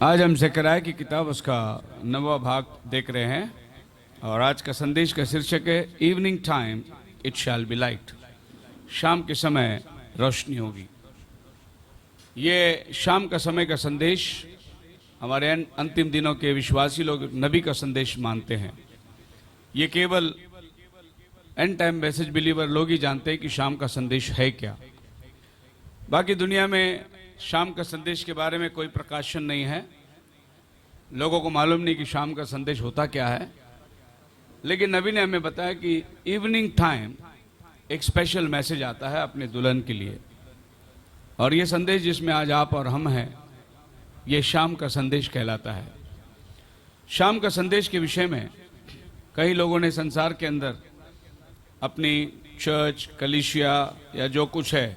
आज हम ज़करिया की किताब उसका 9वां भाग देख रहे हैं और आज का संदेश का शीर्षक है evening time it shall be light. शाम के समय रोशनी होगी। ये शाम का समय का संदेश हमारे अंतिम दिनों के विश्वासी लोग नबी का संदेश मानते हैं। ये केवल एंड टाइम मैसेज बिलीवर लोग ही जानते हैं कि शाम का संदेश है क्या। बाकी दुनिया में शाम का संदेश के बारे में कोई प्रकाशन नहीं है। लोगों को मालूम नहीं कि शाम का संदेश होता क्या है। लेकिन नबी ने हमें बताया कि इवनिंग टाइम एक स्पेशल मैसेज आता है अपने दुल्हन के लिए, और ये संदेश जिसमें आज आप और हम हैं, ये शाम का संदेश कहलाता है। शाम का संदेश के विषय में कई लोगों ने संसार के अंदर अपनी चर्च, कलीसिया या जो कुछ है,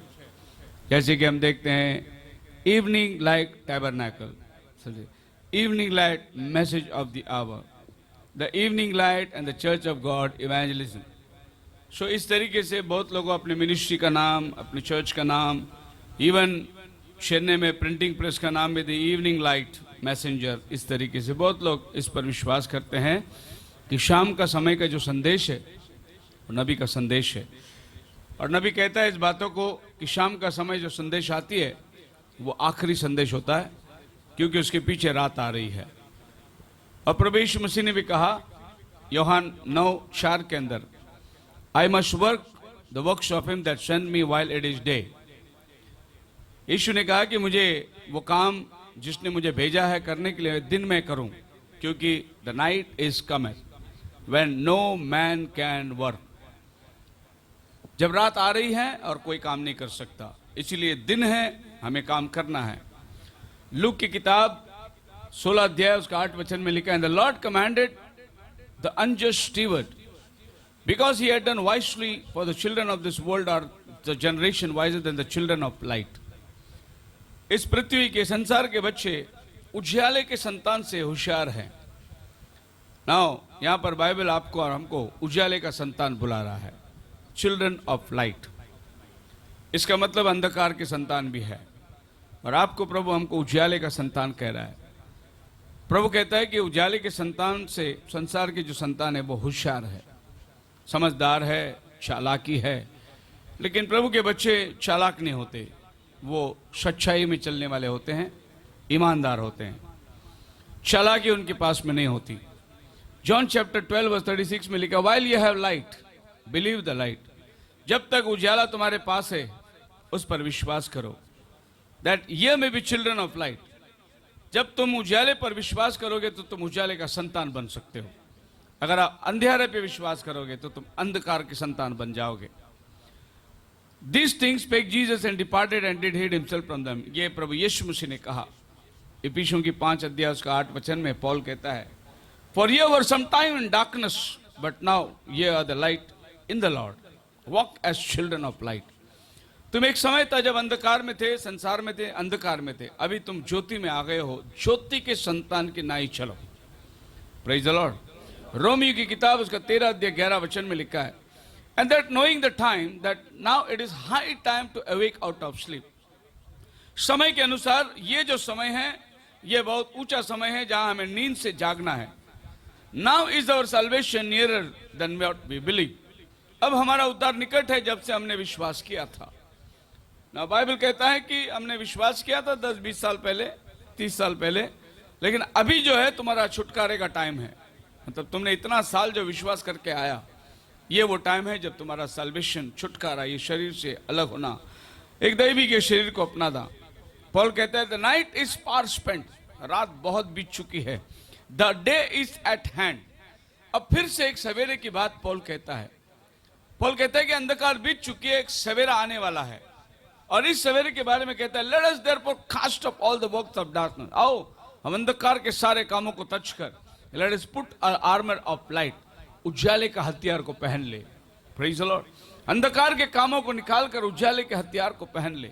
जैसे कि हम देखते हैं evening light tabernacle, evening light message of the hour, the evening light and the church of God evangelism. So इस तरीके से बहुत लोगों अपने मिनिस्ट्री का नाम, अपनी चर्च का नाम, इवन चेन्नई में प्रिंटिंग प्रेस का नाम भी द इवनिंग लाइट मैसेंजर, इस तरीके से बहुत लोग इस पर विश्वास करते हैं कि शाम का समय का जो संदेश है वो नबी का संदेश है। और नबी कहता है इस बातों को कि शाम का समय जो संदेश आती है वो आखिरी संदेश होता है, क्योंकि उसके पीछे रात आ रही है। और प्रभु यीशु मसीह ने भी कहा यूहन्ना 9:4 के अंदर, I must work the works of him that send me while it is day. यीशु ने कहा कि मुझे वो काम जिसने मुझे भेजा है करने के लिए दिन में करूं, क्योंकि the night is coming when no man can work. जब रात आ रही है और कोई काम नहीं कर सकता, इसलिए दिन है, हमें काम करना है। लूक की किताब 16 अध्याय उसका 8 वचन में लिखा है, the Lord commanded the unjust steward because he had done wisely for the children of this world are the generation wiser than the children of light. इस पृथ्वी के संसार के बच्चे उजियाले के संतान से होशियार हैं। नाउ यहां पर बाइबल आपको और हमको उजियाले का संतान बुला रहा है, चिल्ड्रन ऑफ लाइट। इसका मतलब अंधकार के संतान भी है, और आपको प्रभु हमको उजियाले का संतान कह रहा है। प्रभु कहता है कि उजियाले के संतान से संसार के जो संतान है वो होशियार है, समझदार है, चालाकी है। लेकिन प्रभु के बच्चे चालाक नहीं होते, वो सच्चाई में चलने वाले होते हैं, ईमानदार होते हैं। चालाकी उनके पास में नहीं होती। जॉन चैप्टर 12:36 में लिखा, while you have light believe the light. जब तक उजाला तुम्हारे पास है उस पर विश्वास करो, दैट ये may be children of light. जब तुम उजाले पर विश्वास करोगे तो तुम उजाले का संतान बन सकते हो। अगर आप अंधेरे पे विश्वास करोगे तो तुम अंधकार के संतान बन जाओगे। These things spake Jesus and departed and did hid himself from them। ये प्रभु यीशु मसीह ने कहा। इफिसियों की 5 अध्याय उसका 8 वचन में पौल कहता है, For ye were some time in darkness, but now ye are the light in the Lord. Walk as children of light। तुम एक समय था जब अंधकार में थे, संसार में थे, अंधकार में थे। अभी तुम ज्योति में आ गए हो, ज्योति के संतान की नाई चलो। Praise the Lord। रोमियो की किताब उसका 13 अध्याय 11 वचन में लिखा है, And that knowing the time that now it is high time to awake out of sleep। समय के अनुसार ये जो समय है ये बहुत ऊंचा समय है जहां हमें नींद से जागना है। Now is our salvation nearer than what we believe। अब हमारा उद्धार निकट है जब से हमने विश्वास किया था। ना बाइबल कहता है कि हमने विश्वास किया था 10-20 साल पहले, 30 साल पहले, लेकिन अभी जो है तुम्हारा छुटकारे का टाइम है। मतलब तुमने इतना साल जो विश्वास करके आया, ये वो टाइम है जब तुम्हारा सल्वेशन, छुटकारा, ये शरीर से अलग होना, एक दैवी के शरीर को अपनाना। पॉल कहता है the night is far spent, रात बहुत बीत चुकी है, the day is eight hand. अब फिर से एक सवेरे की बात पॉल कहता है। पॉल कहता है कि अंधकार बीत चुकी है, एक सवेरा आने वाला है, और इस सवेरे के बारे में कहता है let us therefore cast off all the works of darkness. आओ हम अंधकार के सारे कामों को तज कर, let us put armour of light, उजाले का हथियार को पहन ले। Praise the Lord. अंधकार के कामों को निकालकर उजाले के हथियार को पहन ले।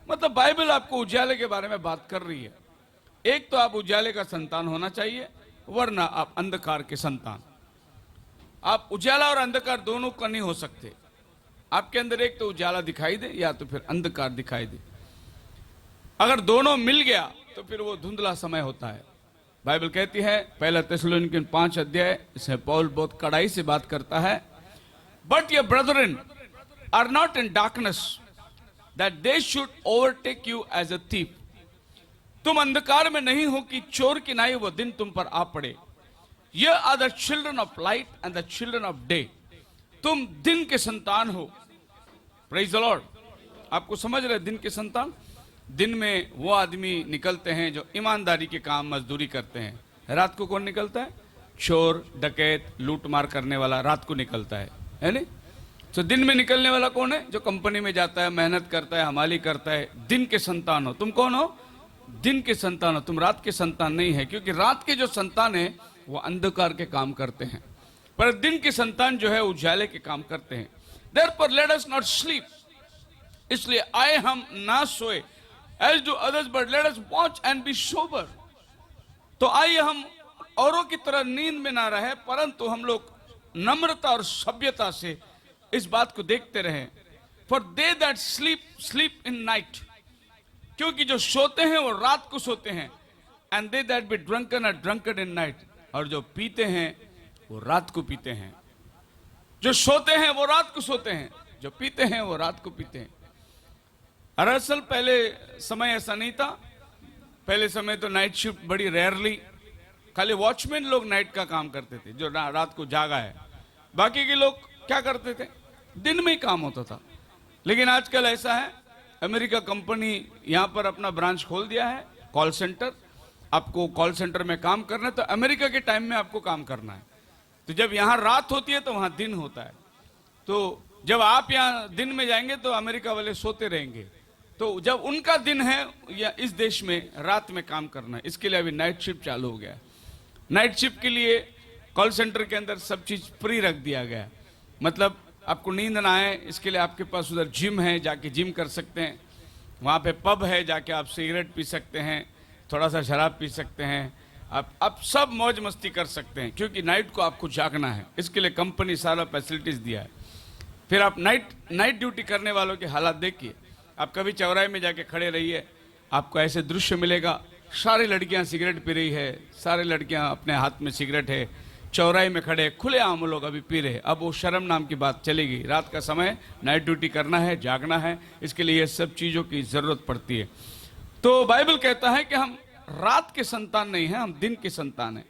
मतलब बाइबल आपको उजाले के बारे में बात कर रही है। एक तो आप उजाले का संतान होना चाहिए, वरना आप अंधकार के संतान। आप उजाला और अंधकार दोनों का नहीं हो सकते। आपके अंदर एक तो उजाला दिखाई दे या तो फिर अंधकार दिखाई दे। अगर दोनों मिल गया तो फिर वो धुंधला समय होता है। बाइबल कहती है पहला थिस्सलुनीकियों 5 अध्याय, इसमें पौल बहुत कड़ाई से बात करता है, but your brethren are not in darkness that they should overtake you as a thief. तुम अंधकार में नहीं हो कि चोर की नाई वो दिन तुम पर आ पड़े। Ye are the children of light and the children of day. तुम दिन के संतान हो। Praise the Lord. आपको समझ रहे दिन के संतान? दिन में वो आदमी निकलते हैं जो ईमानदारी के काम मजदूरी करते हैं। रात को कौन निकलता है? चोर, डकैत, लूट मार करने वाला रात को निकलता है नहीं? तो दिन में निकलने वाला कौन है? जो कंपनी में जाता है, मेहनत करता है, हमाली करता है। दिन के संतान हो। तुम कौन हो? दिन के संतान हो। तुम रात के संतान नहीं है, क्योंकि रात के जो संतान है वो अंधकार के काम करते हैं, पर दिन के संतान जो है उजाले के काम करते हैं। Therefore let us not sleep, इसलिए आए हम ना सोए, as do others, but let us watch and be sober। तो आइए हम औरों की तरह नींद में ना रहे, परंतु हम लोग नम्रता और सभ्यता से इस बात को देखते रहें। For they that sleep, sleep in night, क्योंकि जो सोते हैं वो रात को सोते हैं। And they that be drunken are drunken in night, और जो पीते हैं वो रात को पीते हैं। जो सोते हैं वो रात को सोते हैं, जो पीते हैं वो रात को पीते हैं। दरअसल पहले समय ऐसा नहीं था। पहले समय तो नाइट शिफ्ट बड़ी रेयरली, खाली वॉचमैन लोग नाइट का काम करते थे, जो रात को जागा है। बाकी के लोग क्या करते थे? दिन में ही काम होता था। लेकिन आजकल ऐसा है, अमेरिका कंपनी यहां पर अपना ब्रांच खोल दिया है, कॉल सेंटर। आपको कॉल सेंटर में काम करना है तो अमेरिका के टाइम में आपको काम करना है। तो जब यहां रात होती है तो वहां दिन होता है। तो जब आप यहां दिन में जाएंगे तो अमेरिका वाले सोते रहेंगे। तो जब उनका दिन है या इस देश में रात में काम करना है, इसके लिए अभी नाइट शिफ्ट चालू हो गया। नाइट शिफ्ट के लिए कॉल सेंटर के अंदर सब चीज फ्री रख दिया गया। मतलब आपको नींद ना आए इसके लिए आपके पास उधर जिम है, जाके जिम कर सकते हैं। वहाँ पे पब है, जाके आप सिगरेट पी सकते हैं, थोड़ा सा शराब पी सकते हैं। आप सब मौज मस्ती कर सकते हैं, क्योंकि नाइट को आपको जागना है। इसके लिए कंपनी सारा फैसिलिटीज दिया है। फिर आप नाइट ड्यूटी करने वालों के हालात देखिए। आप कभी चौराहे में जाके खड़े रहिए, आपको ऐसे दृश्य मिलेगा। सारी लड़कियां सिगरेट पी रही है, सारी लड़कियां अपने हाथ में सिगरेट है, चौराहे में खड़े खुले आम लोग अभी पी रहे। अब वो शर्म नाम की बात चलेगी? रात का समय नाइट ड्यूटी करना है, जागना है, इसके लिए ये सब चीज़ों की ज़रूरत पड़ती है। तो बाइबल कहता है कि हम रात के संतान नहीं हैं, हम दिन के संतान हैं।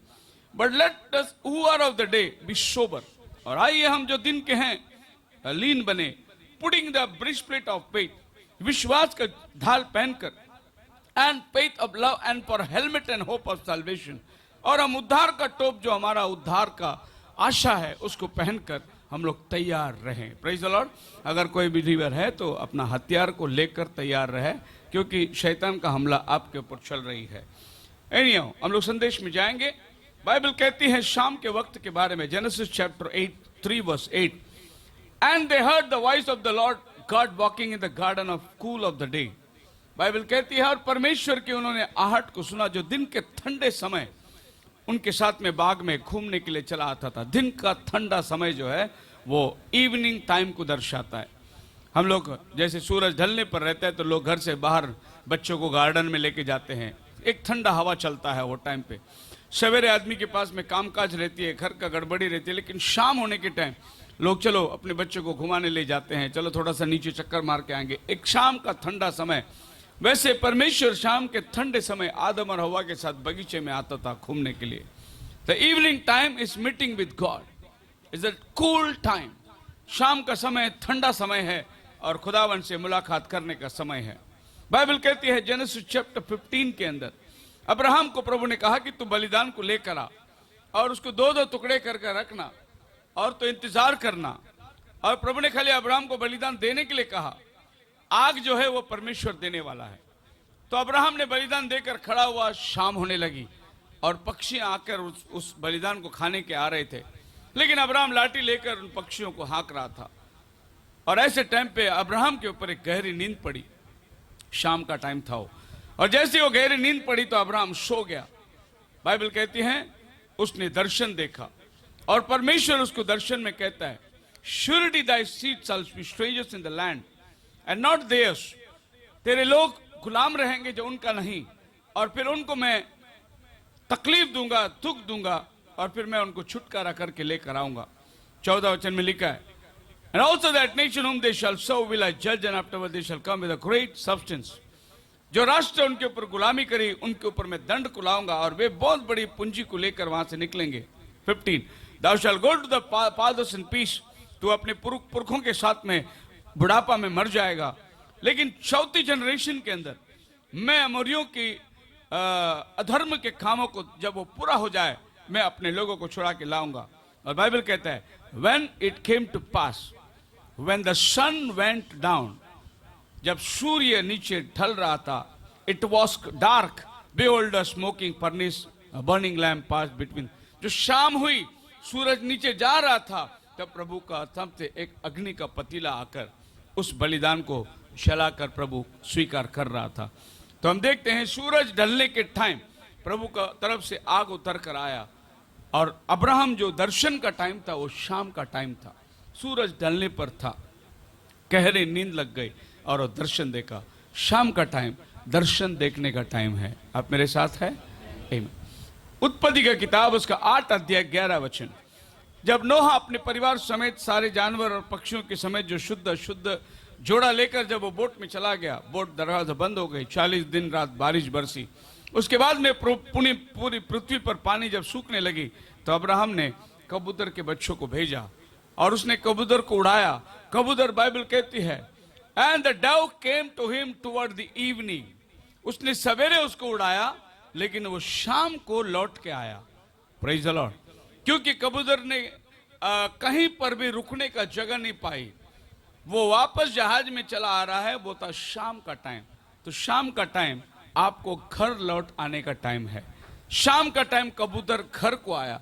But let us who are of the day be sober. और आइए हम जो दिन के हैं लीन बने। Putting the breastplate of faith, विश्वास का ढाल पहनकर, and faith of love, and for helmet and hope of salvation. और हम उद्धार का टोप, जो हमारा उद्धार का आशा है, उसको पहनकर हम लोग तैयार रहें। Praise the Lord. अगर कोई बिलीवर है तो अपना हथियार को लेकर तैयार रहे, क्योंकि शैतान का हमला आपके ऊपर चल रही है। एनीहाउ हम लोग संदेश में जाएंगे। बाइबल कहती है शाम के वक्त के बारे में, Genesis chapter 3 verse 8, and they heard the voice of the Lord God walking in the garden of cool of the day. Bible कहती है और परमेश्वर की उन्होंने आहट को सुना, जो दिन के ठंडे समय उनके साथ में बाग में घूमने के लिए चला आता था। दिन का ठंडा समय जो है वो इवनिंग टाइम को दर्शाता है। हम लोग जैसे सूरज ढलने पर रहता है तो लोग घर से बाहर बच्चों को गार्डन में लेके जाते हैं, एक ठंडा हवा चलता है वो टाइम पे। सवेरे आदमी के पास में कामकाज रहती है, घर का गड़बड़ी रहती है, लेकिन शाम होने के टाइम लोग चलो अपने बच्चों को घुमाने ले जाते हैं, चलो थोड़ा सा नीचे चक्कर मार के आएंगे, एक शाम का ठंडा समय। वैसे परमेश्वर शाम के ठंडे समय आदम और हवा के साथ बगीचे में आता था घूमने के लिए। The evening time is meeting with God, is a cool time. शाम का समय ठंडा समय है और खुदावन से मुलाकात करने का समय है। बाइबल कहती है जेनेसिस चैप्टर 15 के अंदर, अब्राहम को प्रभु ने कहा कि तू बलिदान को लेकर आ और उसको 2-2 टुकड़े करके रखना और तो इंतजार करना। और प्रभु ने खाली अब्राहम को बलिदान देने के लिए कहा, आग जो है वो परमेश्वर देने वाला है। तो अब्राहम ने बलिदान देकर खड़ा हुआ, शाम होने लगी और पक्षी आकर उस बलिदान को खाने के आ रहे थे, लेकिन अब्राहम लाठी लेकर उन पक्षियों को हाँक रहा था। और ऐसे टाइम पे अब्राहम के ऊपर एक गहरी नींद पड़ी। शाम का टाइम था वो, और जैसे वो गहरी नींद पड़ी तो अब्राहम सो गया। बाइबल कहती है उसने दर्शन देखा और परमेश्वर उसको दर्शन में कहता है, surely thy seed shall be strangers in the land and not theirs. तेरे लोग गुलाम रहेंगे जो उनका नहीं, और फिर उनको मैं तकलीफ दूंगा, दुख दूंगा, और फिर मैं उनको छुटकारा करके लेकर आऊंगा। 14 वचन में लिखा है, and also that nation whom they shall serve will I judge, and afterward they shall come with a great substance. जो राष्ट्र उनके ऊपर गुलामी करी, उनके ऊपर मैं दंड को लाऊंगा, और वे बहुत बड़ी पूंजी को लेकर वहां से निकलेंगे। 15 Thou shall go to the fathers in peace. तू अपने पुरखों के साथ में बुढ़ापा में मर जाएगा। लेकिन चौथी जनरेशन के अंदर मैं अमोरियों की अधर्म के कामों को जब वो पूरा हो जाए, मैं अपने लोगों को छुड़ा के लाऊंगा। और बाइबल कहता है, when it came to pass when the sun went down, जब सूर्य नीचे ढल रहा था, it was dark, behold a smoking furnace, a burning lamp passed between. जो शाम हुई, सूरज नीचे जा रहा था, तब प्रभु का थंभ से एक अग्नि का पतीला आकर उस बलिदान को जलाकर प्रभु स्वीकार कर रहा था। तो हम देखते हैं सूरज ढलने के टाइम प्रभु का तरफ से आग उतर कर आया, और अब्राहम जो दर्शन का टाइम था वो शाम का टाइम था। सूरज ढलने पर था, गहरी नींद लग गई और वो दर्शन देखा। शाम का टाइम दर्शन देखने का टाइम है। आप मेरे साथ है? उत्पत्ति का किताब उसका 8 अध्याय 11 वचन। जब नोहा अपने परिवार समेत सारे जानवर और पक्षियों के समेत जो शुद्ध जोड़ा लेकर जब वो बोट में चला गया, बोट दरवाजा बंद हो गई, 40 दिन रात बारिश बरसी। उसके बाद में पूरी पृथ्वी पर पानी जब सूखने लगी, तो अब्राहम ने कबूतर के बच्चों को भेजा और उसने कबूतर को उड़ाया। कबूतर, बाइबल कहती है, and the dove came to him toward the evening. उसने सवेरे उसको उड़ाया, लेकिन वो शाम को लौट के आया। Praise the Lord. क्योंकि कबूतर ने कहीं पर भी रुकने का जगह नहीं पाई, वो वापस जहाज में चला आ रहा है। वो था शाम का टाइम। तो शाम का टाइम आपको घर लौट आने का टाइम है। शाम का टाइम कबूतर घर को आया।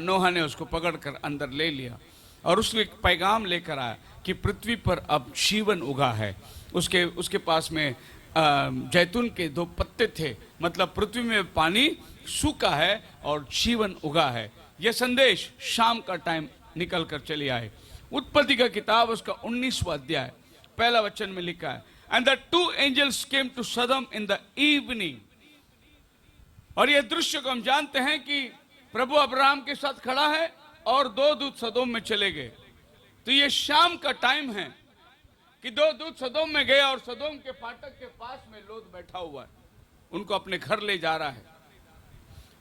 नोहा ने उसको पकड़कर अंदर ले लिया और उसको एक पैगाम लेकर आया कि पृथ्वी पर अब जीवन उगा है। उसके पास में जैतून के 2 पत्ते थे, मतलब पृथ्वी में पानी सूखा है और जीवन उगा है। यह संदेश शाम का टाइम निकल कर चले आए। उत्पत्ति का किताब उसका 19वां अध्याय 1 वचन में लिखा है, and the 2 angels came to Sodom in the evening। और यह दृश्य को हम जानते हैं कि प्रभु अब्राहम के साथ खड़ा है और 2 दूत सदोम में चले गए। तो ये शाम का टाइम है कि 2 दूत सदोम में गए और सदोम के फाटक के पास में लोत बैठा हुआ है, उनको अपने घर ले जा रहा है।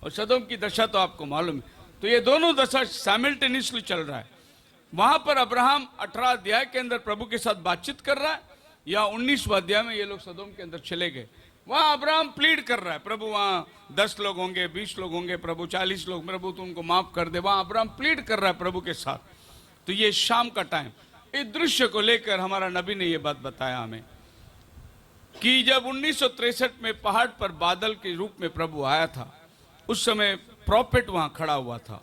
और सदोम की दशा तो आपको मालूम है। तो ये दोनों दशा साइमल्टेनियसली चल रहा है। वहां पर अब्राहम 18 अध्याय के अंदर प्रभु के साथ बातचीत कर रहा है, या 19वां अध्याय में ये लोग सदोम के अंदर चले गए। वहां अब्राहम प्लीड कर रहा है, प्रभु वहां 10 लोग होंगे, 20 लोग होंगे, प्रभु 40 लोग, प्रभु तुम उनको माफ कर दे। वहां अब्राहम प्लीड कर रहा है प्रभु के साथ। तो ये शाम का टाइम, इस दृश्य को लेकर हमारा नबी ने ये बात बताया हमें कि जब 1963 में पहाड़ पर बादल के रूप में प्रभु आया था, उस समय प्रॉफिट वहां खड़ा हुआ था।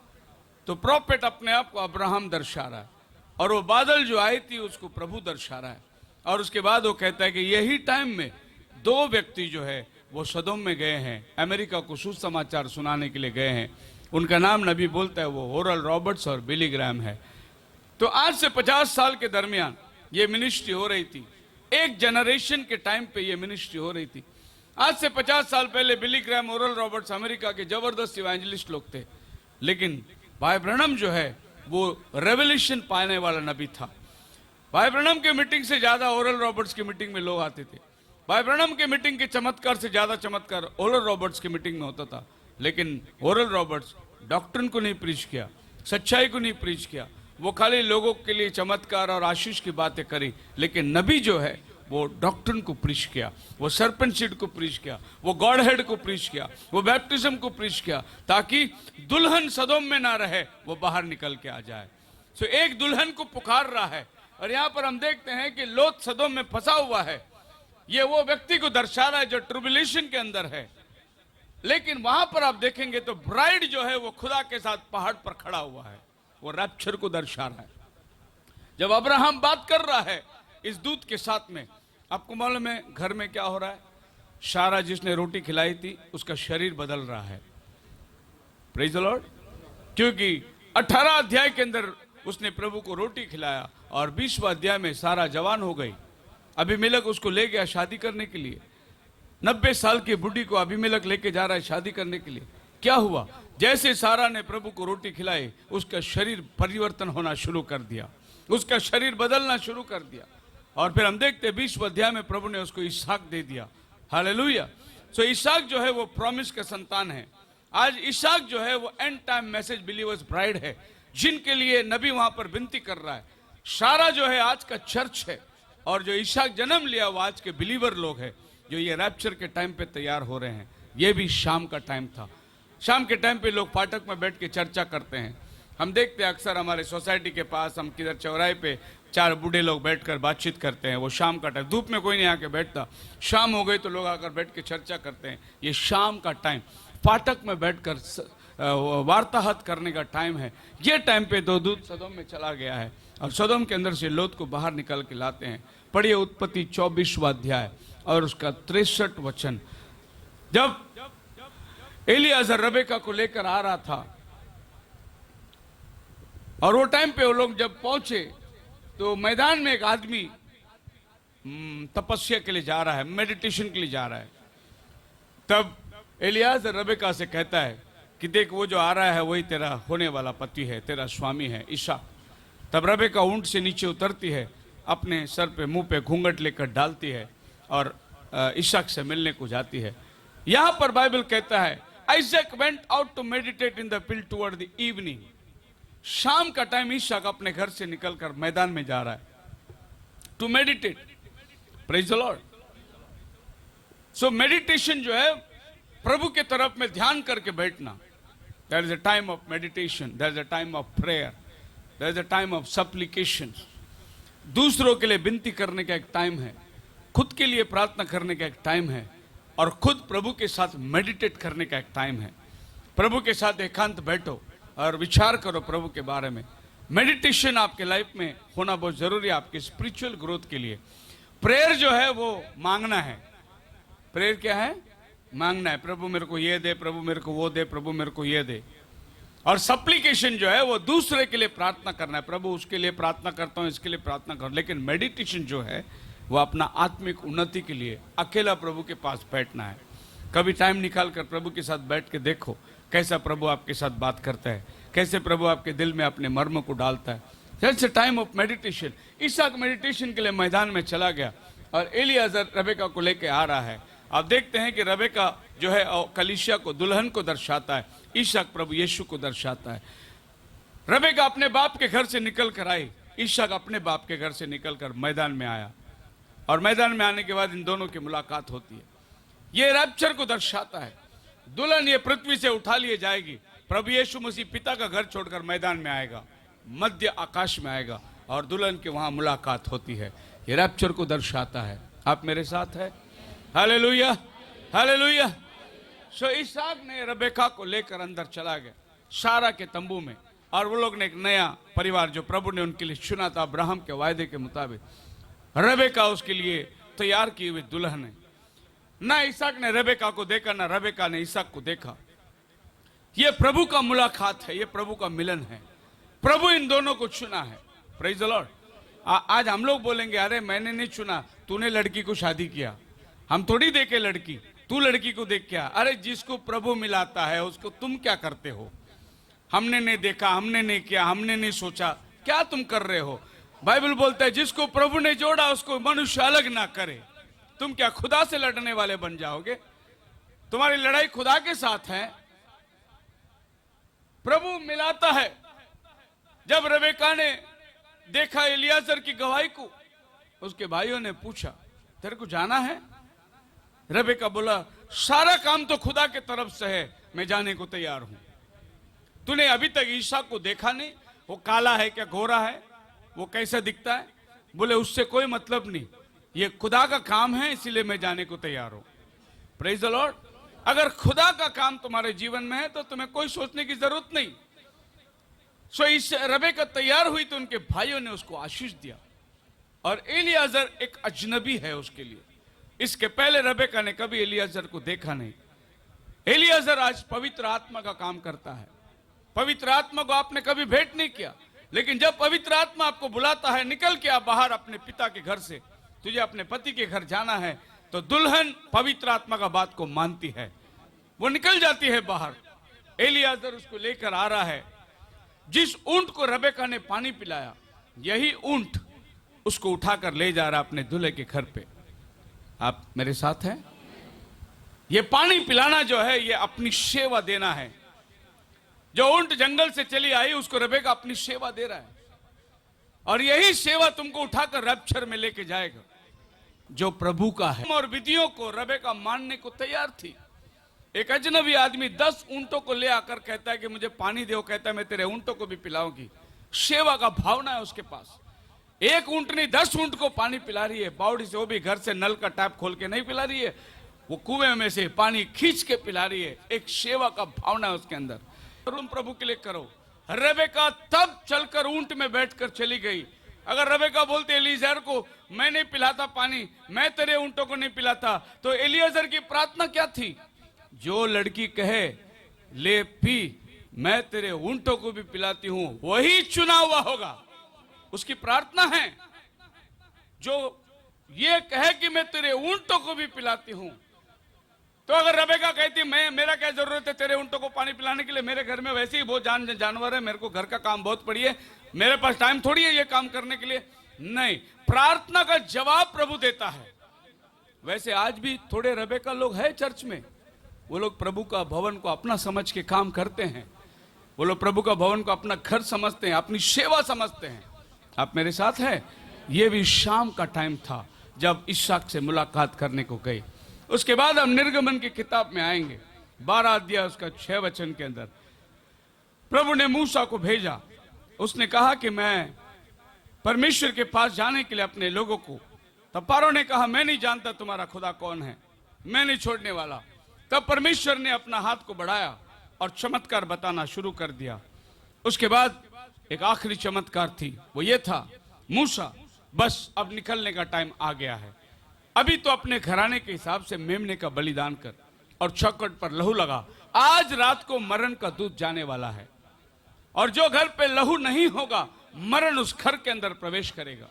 तो प्रॉफिट अपने आप को अब्राहम दर्शा रहा है, और वो बादल जो आई थी उसको प्रभु दर्शा रहा है। और उसके बाद वो कहता है कि यही टाइम में 2 व्यक्ति जो है वो सदोम में गए हैं, अमेरिका को सुसमाचार सुनाने के लिए गए हैं। उनका नाम नबी बोलता है, वो ओरल रॉबर्ट्स और बिली ग्राहम है। तो आज से 50 साल के दरमियान ये मिनिस्ट्री हो रही थी। एक जनरेशन के टाइम पे ये मिनिस्ट्री हो रही थी। आज से 50 साल पहले Billy Graham, Oral Roberts America के जबरदस्त इवेंजलिस्ट लोग थे, लेकिन भाई ब्रनम जो है वो रेवल्यूशन पाने वाला नबी था। भाई ब्रनम के मीटिंग से ज्यादा ओरल रॉबर्ट्स की मीटिंग में लोग आते थे। भाई ब्रनम के मीटिंग के चमत्कार से ज्यादा चमत्कार ओरल रॉबर्ट्स की मीटिंग में होता था। लेकिन ओरल रॉबर्ट्स डॉक्ट्रिन को नहीं प्रीच किया, सच्चाई को नहीं प्रीच किया। वो खाली लोगों के लिए चमत्कार और आशीष की बातें करी। लेकिन नबी जो है वो डॉक्ट्रिन को प्रीच किया, वो सर्पेंट सीड को प्रीच किया, वो गॉड हेड को प्रीच किया, वो बैप्टिज्म को प्रीच किया, ताकि दुल्हन सदोम में ना रहे, वो बाहर निकल के आ जाए। सो एक दुल्हन को पुकार रहा है। और यहाँ पर हम देखते हैं कि लोत सदोम में फंसा हुआ है। ये वो व्यक्ति को दर्शा रहा है जो ट्रिब्यूलेशन के अंदर है। लेकिन वहां पर आप देखेंगे तो ब्राइड जो है वो खुदा के साथ पहाड़ पर खड़ा हुआ है, वो रैप्चर को दर्शा रहा है। जब अब्राहम बात कर रहा है इस दूत के साथ में, आपको मालूम है घर में क्या हो रहा है? सारा जिसने रोटी खिलाई थी उसका शरीर बदल रहा है। Praise the Lord. क्योंकि 18 अध्याय के अंदर उसने प्रभु को रोटी खिलाया और 20वां अध्याय में सारा जवान हो गई। अभिमेलेक उसको ले गया शादी करने के लिए। 90 साल की बुढ़ी को अभिमेलक लेके जा रहा है शादी करने के लिए। क्या हुआ? जैसे सारा ने प्रभु को रोटी खिलाई, उसका शरीर परिवर्तन होना शुरू कर दिया, उसका शरीर बदलना शुरू कर दिया। और फिर हम देखते 20वें अध्याय में प्रभु ने उसको इसहाक दे दिया। हालेलुया। सो इसहाक जो है वो प्रॉमिस का संतान है। आज इसहाक जो है वो and time message believers bride है, जिनके लिए नबी वहां पर विनती कर रहा है। सारा जो है आज का चर्च है, और जो इसहाक जन्म लिया वो आज के बिलीवर लोग हैं, जो ये रैप्चर के टाइम पे तैयार हो रहे हैं। ये भी शाम का टाइम था। शाम के टाइम पे लोग फाटक में बैठ के चर्चा करते हैं। हम देखते हैं अक्सर हमारे सोसाइटी के पास, हम किधर चौराहे पे 4 बूढ़े लोग बैठकर बातचीत करते हैं। वो शाम का टाइम, धूप में कोई नहीं आके बैठता, शाम हो गई तो लोग आकर बैठ के चर्चा करते हैं। ये शाम का टाइम फाटक में बैठकर वार्तालाप करने का टाइम है। ये टाइम पे दो दूत सदोम में चला गया है, और सदोम के अंदर से लोत को बाहर निकाल के लाते हैं। पढ़िए उत्पत्ति 24वां अध्याय और उसका 63 वचन। जब एलियाजर रबेका को लेकर आ रहा था, और वो टाइम पे वो लोग जब पहुंचे तो मैदान में एक आदमी तपस्या के लिए जा रहा है, मेडिटेशन के लिए जा रहा है। तब एलियाजर रबेका से कहता है कि देख, वो जो आ रहा है वही तेरा होने वाला पति है, तेरा स्वामी है इसहाक। तब रबेका ऊंट से नीचे उतरती है, अपने सर पे मुंह पे घूंघट लेकर डालती है और इसहाक से मिलने को जाती है। यहां पर बाइबल कहता है Isaac went out to meditate in the field toward the evening. शाम का टाइम इसहाक अपने घर से निकलकर मैदान में जा रहा है to meditate. Praise the Lord. So meditation जो है प्रभु के तरफ में ध्यान करके बैठना। There is a time of meditation, there is a time of prayer, there is a time of supplication. दूसरों के लिए विनती करने का एक टाइम है, खुद के लिए प्रार्थना करने का एक टाइम है, और खुद प्रभु के साथ मेडिटेट करने का एक टाइम है। प्रभु के साथ एकांत बैठो और विचार करो प्रभु के बारे में। मेडिटेशन आपके लाइफ में होना बहुत जरूरी है आपके स्पिरिचुअल ग्रोथ के लिए। प्रेयर जो है वो मांगना है। प्रेयर क्या है? मांगना है। प्रभु मेरे को ये दे, प्रभु मेरे को वो दे, प्रभु मेरे को ये दे। और सप्लिकेशन जो है वो दूसरे के लिए प्रार्थना करना है। प्रभु उसके लिए प्रार्थना करता हूं, इसके लिए प्रार्थना कर। लेकिन मेडिटेशन जो है वो अपना आत्मिक उन्नति के लिए अकेला प्रभु के पास बैठना है। कभी टाइम निकाल कर प्रभु के साथ बैठ के देखो कैसा प्रभु आपके साथ बात करता है, कैसे प्रभु आपके दिल में अपने मर्म को डालता है। That's a time of meditation. इसहाक मेडिटेशन के लिए मैदान में चला गया, और एलियाजर रबेका को लेके आ रहा है। आप देखते हैं कि रबेका जो है कलीसिया को, दुल्हन को दर्शाता है, इसहाक प्रभु यीशु को दर्शाता है। रबेका अपने बाप के घर से निकल कर आई, इसहाक अपने बाप के घर से निकलकर मैदान में आया, और मैदान में आने के बाद इन दोनों की मुलाकात होती है। ये रैप्चर को दर्शाता है। दुल्हन ये पृथ्वी से उठा लिए जाएगी, प्रभु यीशु मसीह पिता का घर छोड़कर मैदान में आएगा, मध्य आकाश में आएगा, और दुल्हन के वहां मुलाकात होती है। ये रैप्चर को दर्शाता है। आप मेरे साथ है? Hallelujah, hallelujah. सो इसहाक ने रबेका को लेकर अंदर चला गया सारा के तंबू में, और वो लोग ने एक नया परिवार जो प्रभु ने उनके लिए चुना था अब्राहम के वायदे के मुताबिक, रबेका उसके लिए तैयार की हुई दुल्हन है। ना इसहाक ने रबेका को देखा, ना रबेका ने इसहाक को देखा। ये प्रभु का मुलाकात है, ये प्रभु का मिलन है। प्रभु इन दोनों को चुना है। Praise the Lord. आज हम लोग बोलेंगे अरे मैंने नहीं चुना, तूने लड़की को शादी किया। हम थोड़ी देखे लड़की, तू लड़की को देख क्या? अरे जिसको प्रभु मिलाता है उसको तुम क्या करते हो? हमने नहीं देखा, हमने नहीं किया, हमने नहीं सोचा, क्या तुम कर रहे हो? बाइबल बोलता है जिसको प्रभु ने जोड़ा उसको मनुष्य अलग ना करे। तुम क्या खुदा से लड़ने वाले बन जाओगे? तुम्हारी लड़ाई खुदा के साथ है। प्रभु मिलाता है। जब रबेका ने देखा एलियाजर की गवाही को, उसके भाइयों ने पूछा तेरे को जाना है? रबेका बोला सारा काम तो खुदा के तरफ से है, मैं जाने को तैयार हूं। तूने अभी तक इसहाक को देखा नहीं, वो काला है क्या गोरा है, वो कैसा दिखता है? बोले उससे कोई मतलब नहीं, ये खुदा का काम है, इसीलिए मैं जाने को तैयार हूं। Praise the Lord. अगर खुदा का काम तुम्हारे जीवन में है तो तुम्हें कोई सोचने की जरूरत नहीं। सो इस रबेका तैयार हुई तो उनके भाइयों ने उसको आशीष दिया, और एलियाजर एक अजनबी है उसके लिए। इसके पहले रबेका ने कभी एलियाजर को देखा नहीं। एलियाजर आज पवित्र आत्मा का काम करता है। पवित्र आत्मा को आपने कभी भेंट नहीं किया, लेकिन जब पवित्र आत्मा आपको बुलाता है, निकल के आप बाहर अपने पिता के घर से, तुझे अपने पति के घर जाना है, तो दुल्हन पवित्र आत्मा का बात को मानती है, वो निकल जाती है बाहर। एलियाजर उसको लेकर आ रहा है। जिस ऊंट को रबेका ने पानी पिलाया, यही ऊंट उसको उठाकर ले जा रहा अपने दूल्हे के घर पे। आप मेरे साथ हैं? ये पानी पिलाना जो है, ये अपनी सेवा देना है। जो ऊंट जंगल से चली आई, उसको रबेका अपनी सेवा दे रहा है, और यही सेवा तुमको उठाकर रैप्चर में लेके जाएगा, जो प्रभु का है। और विधियों को रबेका मानने को तैयार थी। एक अजनबी आदमी 10 ऊंटों को ले आकर कहता है कि मुझे पानी दो, कहता है मैं तेरे ऊंटों को भी पिलाऊंगी। सेवा का भावना है उसके पास। एक ऊंटनी 10 ऊंट को पानी पिला रही है, बावड़ी से, वो भी घर से नल का टैप खोल के नहीं पिला रही है, वो कुएं में से पानी खींच के पिला रही है। एक सेवा का भावना है उसके अंदर। तुम प्रभु के लिए करो। रबेका तब चलकर ऊंट में बैठकर चली गई। अगर रबेका बोलते एलियाजर को, मैं नहीं पिलाता पानी, मैं तेरे ऊंटों को नहीं पिलाता, तो एलियाजर की प्रार्थना क्या थी? जो लड़की कहे ले पी, मैं तेरे ऊंटों को भी पिलाती हूं, वही चुना हुआ होगा। उसकी प्रार्थना है। जो ये कहे कि मैं तेरे ऊंटों को भी पिलाती हूं, तो अगर रबेका कहती मेरा क्या जरूरत है तेरे ऊंटों को पानी पिलाने के लिए, मेरे घर में वैसे ही बहुत जानवर है, मेरे को घर का काम बहुत पड़ी है, मेरे पास टाइम थोड़ी है ये काम करने के लिए। नहीं, प्रार्थना का जवाब प्रभु देता है। वैसे आज भी थोड़े रबेका लोग हैं चर्च में। वो लोग प्रभु का भवन को अपना समझ के काम करते हैं। वो लोग प्रभु का भवन को अपना घर समझते हैं, अपनी सेवा समझते हैं। आप मेरे साथ हैं? ये भी शाम का टाइम था जब इसहाक से मुलाकात करने को गए। उसके बाद हम निर्गमन की किताब में आएंगे, 12 अध्याय उसका 6 वचन के अंदर प्रभु ने मूसा को भेजा। उसने कहा कि मैं परमेश्वर के पास जाने के लिए अपने लोगों को, तब पारो ने कहा मैं नहीं जानता तुम्हारा खुदा कौन है, मैं नहीं छोड़ने वाला। तब परमेश्वर ने अपना हाथ को बढ़ाया और चमत्कार बताना शुरू कर दिया। उसके बाद एक आखिरी चमत्कार थी, वो ये था, मूसा बस अब निकलने का टाइम आ गया है, अभी तो अपने घराने के हिसाब से मेमने का बलिदान कर और चौखट पर लहू लगा। आज रात को मरण का दूत जाने वाला है, और जो घर पे लहू नहीं होगा, मरण उस घर के अंदर प्रवेश करेगा,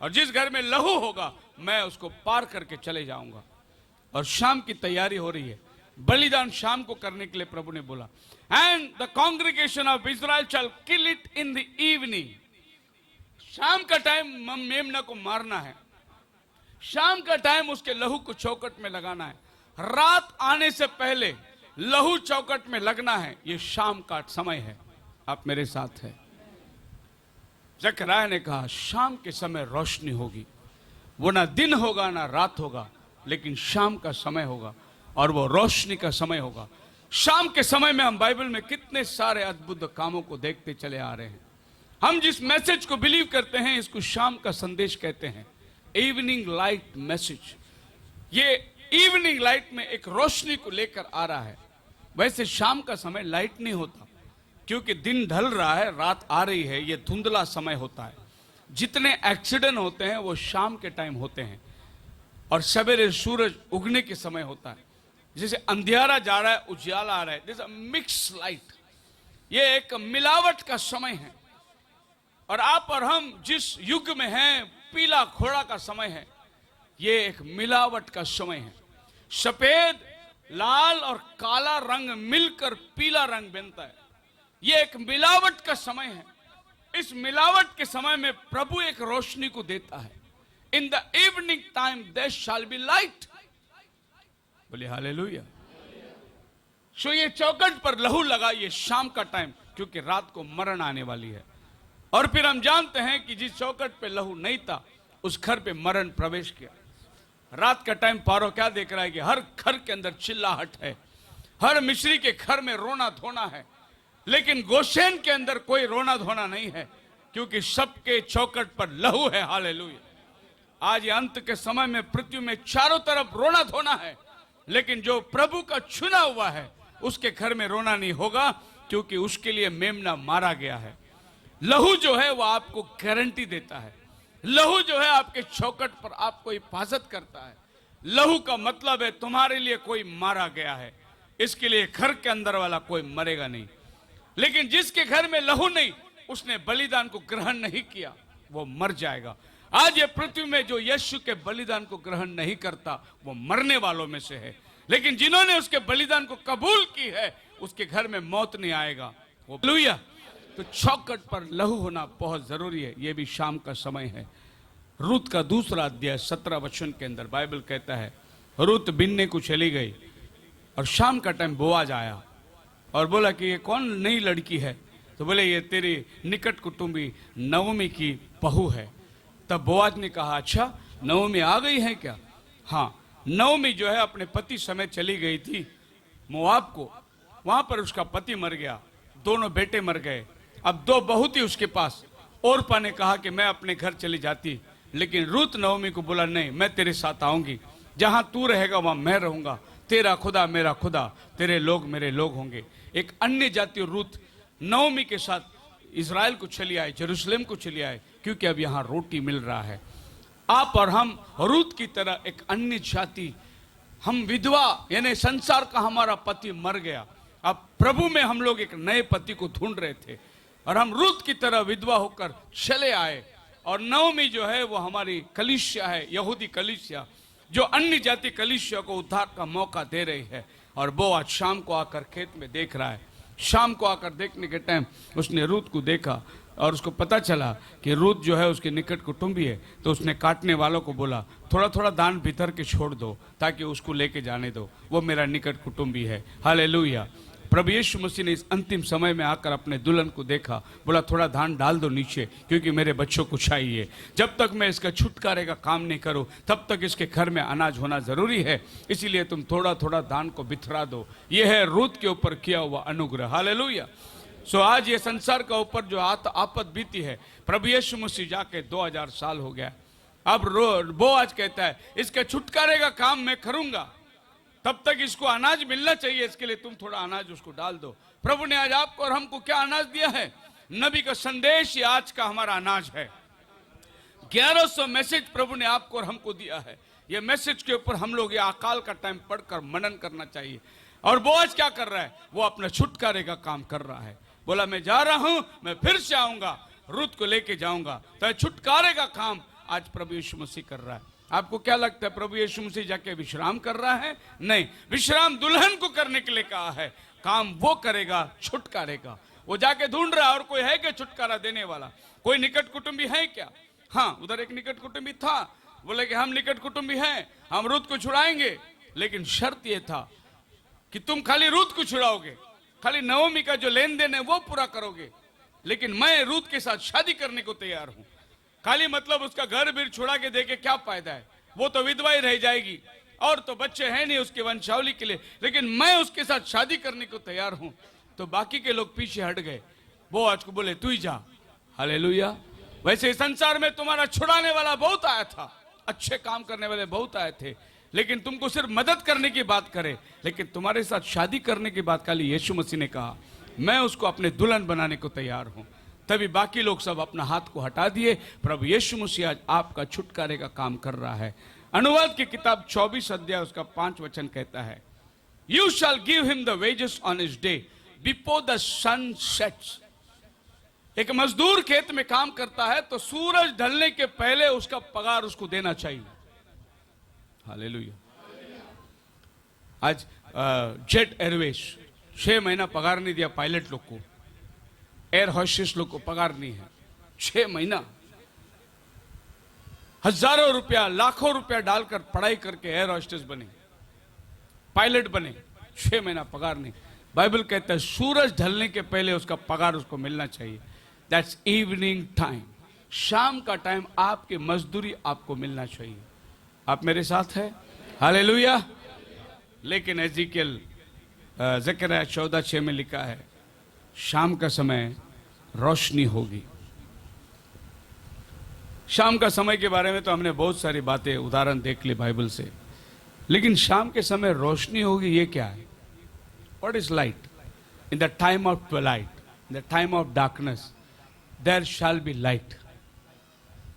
और जिस घर में लहू होगा मैं उसको पार करके चले जाऊंगा। और शाम की तैयारी हो रही है, बलिदान शाम को करने के लिए प्रभु ने बोला, and the congregation of Israel shall kill it in the evening. शाम का टाइम मेमना को मारना है, शाम का टाइम उसके लहू को चौखट में लगाना है, रात आने से पहले लहू चौखट में लगना है। ये शाम का समय है। आप मेरे साथ हैं? जकरिया ने कहा शाम के समय रोशनी होगी, वो ना दिन होगा ना रात होगा, लेकिन शाम का समय होगा, और वो रोशनी का समय होगा। शाम के समय में हम बाइबल में कितने सारे अद्भुत कामों को देखते चले आ रहे हैं। हम जिस मैसेज को बिलीव करते हैं, इसको शाम का संदेश कहते हैं, इवनिंग लाइट मैसेज। ये इवनिंग लाइट में एक रोशनी को लेकर आ रहा है। वैसे शाम का समय लाइट नहीं होता, क्योंकि दिन ढल रहा है, रात आ रही है, ये धुंधला समय होता है। जितने एक्सीडेंट होते हैं वो शाम के टाइम होते हैं, और सवेरे सूरज उगने के समय होता है। जैसे अंधियारा जा रहा है, उजाला आ रहा है, जैसे मिक्स लाइट। ये एक मिलावट का समय है। और आप और हम जिस युग में हैं, पीला घोड़ा का समय है, ये एक मिलावट का समय है। सफेद, लाल और काला रंग मिलकर पीला रंग बनता है। ये एक मिलावट का समय है। इस मिलावट के समय में प्रभु एक रोशनी को देता है। In the evening time there shall be light. बोलिए हालेलुया। सो ये चौखट पर लहू लगा, ये शाम का टाइम, क्योंकि रात को मरण आने वाली है। और फिर हम जानते हैं कि जिस चौखट पे लहू नहीं था, उस घर पे मरण प्रवेश किया। रात का टाइम पारो क्या देख रहा है कि हर घर के अंदर चिल्लाहट है, हर मिस्री के घर में रोना धोना है, लेकिन गोशेन के अंदर कोई रोना धोना नहीं है, क्योंकि सबके चौखट पर लहू है। हालेलुया। आज ये अंत के समय में पृथ्वी में चारों तरफ रोना धोना है, लेकिन जो प्रभु का चुना हुआ है उसके घर में रोना नहीं होगा, क्योंकि उसके लिए मेमना मारा गया है। लहू जो है वो आपको गारंटी देता है। लहू जो है आपके चौखट पर आपको हिफाजत करता है। लहू का मतलब है तुम्हारे लिए कोई मारा गया है, इसके लिए घर के अंदर वाला कोई मरेगा नहीं। लेकिन जिसके घर में लहू नहीं, उसने बलिदान को ग्रहण नहीं किया, वो मर जाएगा। आज ये पृथ्वी में जो यीशु के बलिदान को ग्रहण नहीं करता वो मरने वालों में से है, लेकिन जिन्होंने उसके बलिदान को कबूल की है उसके घर में मौत नहीं आएगा। हालेलुया। तो चौखट पर लहू होना बहुत जरूरी है। ये भी शाम का समय है। रूत का दूसरा अध्याय 17 वचन के अंदर बाइबल कहता है, रूत बिनने को चली गई और शाम का टाइम बोआज आया और बोला कि ये कौन नई लड़की है? तो बोले ये तेरी निकट कुटुंबी नवमी की बहू है। तब बोआज ने कहा, अच्छा नवमी आ गई है क्या? हाँ, नवमी जो है अपने पति समेत चली गई थी मोआब को। वहां पर उसका पति मर गया, दोनों बेटे मर गए, अब 2 बहू थी उसके पास। ओरपा ने कहा कि मैं अपने घर चली जाती, लेकिन रूत नवमी को बोला नहीं, मैं तेरे साथ आऊंगी, जहां तू रहेगा वहां मैं रहूंगा, तेरा खुदा मेरा खुदा, तेरे लोग मेरे लोग होंगे। एक अन्य जाति रूत नवमी के साथ इजराइल को चली आए, जेरूशलेम को चली आए, क्योंकि अब यहां रोटी मिल रहा है। आप और हम रूत की तरह एक अन्य जाति, हम विधवा, यानी संसार का हमारा पति मर गया, अब प्रभु में हम लोग एक नए पति को ढूंढ रहे थे और हम रूत की तरह विधवा होकर चले आए। और नवमी जो है वो हमारी कलीसिया है, यहूदी कलीसिया, जो अन्य जाति कलीसिया को उद्धार का मौका दे रही है। और वो आज शाम को आकर खेत में देख रहा है। शाम को आकर देखने के टाइम उसने रूत को देखा और उसको पता चला कि रूत जो है उसके निकट कुटुंबी है। तो उसने काटने वालों को बोला, थोड़ा थोड़ा दान भीतर के छोड़ दो ताकि उसको लेके जाने दो, वो मेरा निकट कुटुंबी है। हालेलुया। प्रभु यीशु मसीह ने इस अंतिम समय में आकर अपने दुल्हन को देखा, बोला थोड़ा दान डाल दो नीचे, क्योंकि मेरे बच्चों को चाहिए। जब तक मैं इसका छुटकारे का काम नहीं करूं तब तक इसके घर में अनाज होना जरूरी है, इसीलिए तुम थोड़ा थोड़ा दान को बिथरा दो। यह है रूत के ऊपर किया हुआ अनुग्रह। हालेलुया। सो आज ये संसार का ऊपर जो आपद बीती है, प्रभु यीशु मसीह जाके 2000 साल हो गया। अब बोआज कहता है इसके छुटकारे का काम मैं करूंगा, तब तक इसको अनाज मिलना चाहिए, इसके लिए तुम थोड़ा अनाज उसको डाल दो। प्रभु ने आज आपको और हमको क्या अनाज दिया है? नबी का संदेश, ये आज का हमारा अनाज है। 1100 मैसेज प्रभु ने आपको और हमको दिया है। ये मैसेज के ऊपर हम लोग ये अकाल का टाइम पढ़कर मनन करना चाहिए। और बोआज क्या कर रहा है? वो अपना छुटकारे का काम कर रहा है। बोला मैं जा रहा हूं, मैं फिर से आऊंगा, रूत को लेके जाऊंगा। तो छुटकारे का काम आज प्रभु यीशु मसीह कर रहा है। आपको क्या लगता है प्रभु यीशु मसीह जाके विश्राम कर रहा है? नहीं, विश्राम दुल्हन को करने के लिए कहा है। काम वो करेगा छुटकारे का। वो जाके ढूंढ रहा है और कोई है क्या छुटकारा देने वाला? कोई निकट कुटुंबी है क्या? हाँ, उधर एक निकट कुटुंबी था, बोले कि हम निकट कुटुंबी हैं, हम रूत को छुड़ाएंगे, लेकिन शर्त ये था कि तुम खाली रूत को छुड़ाओगे, खाली नवमी का जो लेन देन है वो पूरा करोगे, लेकिन मैं रूत के साथ शादी करने को तैयार हूं। खाली मतलब उसका घर भी छुड़ा के देके क्या फायदा है? वो तो विधवा ही रह जाएगी और तो बच्चे हैं नहीं उसके वंशावली के लिए, लेकिन मैं उसके साथ शादी करने को तैयार हूं। तो बाकी के लोग पीछे हट गए। वो आज को बोले तू ही जा। हालेलुया। वैसे संसार में तुम्हारा छुड़ाने वाला बहुत आया था, अच्छे काम करने वाले बहुत आए थे, लेकिन तुमको सिर्फ मदद करने की बात करे, लेकिन तुम्हारे साथ शादी करने की बात खाली यीशु मसीह ने कहा मैं उसको अपने दुल्हन बनाने को तैयार हूं। तभी बाकी लोग सब अपना हाथ को हटा दिए। प्रभु यीशु मसीह आज आपका छुटकारे का काम कर रहा है। अनुवाद की किताब 24 अध्याय उसका 5 वचन कहता है, you shall give him the wages on his day before the sun sets. एक मजदूर खेत में काम करता है तो सूरज ढलने के पहले उसका पगार उसको देना चाहिए। हालेलुया। आज जेट एयरवेज 6 महीना पगार नहीं दिया पायलट लोग को, एयर होस्टेस लोग को पगार नहीं है। 6 महीना हजारों रुपया लाखों रुपया डालकर पढ़ाई करके एयर होस्टेस बने, पायलट बने, 6 महीना पगार नहीं। बाइबल कहता है सूरज ढलने के पहले उसका पगार उसको मिलना चाहिए। That's evening time. शाम का टाइम आपकी मजदूरी आपको मिलना चाहिए। आप मेरे साथ हैं? हालेलुया। लेकिन एजिकियल ज़करिया 14:6 में लिखा है शाम का समय रोशनी होगी। शाम का समय के बारे में तो हमने बहुत सारी बातें उदाहरण देख ली बाइबल से, लेकिन शाम के समय रोशनी होगी ये क्या है? What is light? In the time of twilight, in the time of darkness there shall be light.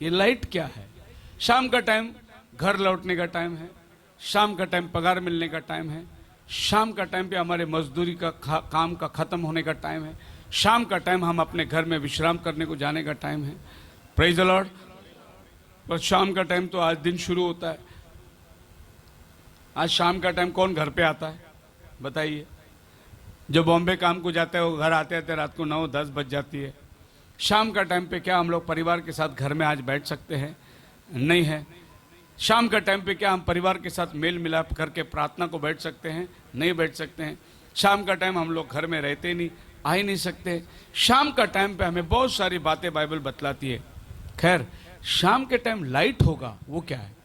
ये लाइट क्या है? शाम का टाइम घर लौटने का टाइम है, शाम का टाइम पगार मिलने का टाइम है, शाम का टाइम पे हमारे मजदूरी का काम का खत्म होने का टाइम है, शाम का टाइम हम अपने घर में विश्राम करने को जाने का टाइम है। Praise the Lord. पर शाम का टाइम तो आज दिन शुरू होता है। आज शाम का टाइम कौन घर पे आता है बताइए? जो बॉम्बे काम को जाते हैं वो घर आते आते रात को 9-10 बज जाती है। शाम का टाइम पे क्या हम लोग परिवार के साथ घर में आज बैठ सकते हैं? नहीं है। शाम का टाइम पे क्या हम परिवार के साथ मेल मिलाप करके प्रार्थना को बैठ सकते हैं? नहीं बैठ सकते हैं। शाम का टाइम हम लोग घर में रहते नहीं, आ ही नहीं सकते। शाम का टाइम पे हमें बहुत सारी बातें बाइबल बतलाती है। खैर, शाम के टाइम लाइट होगा वो क्या है?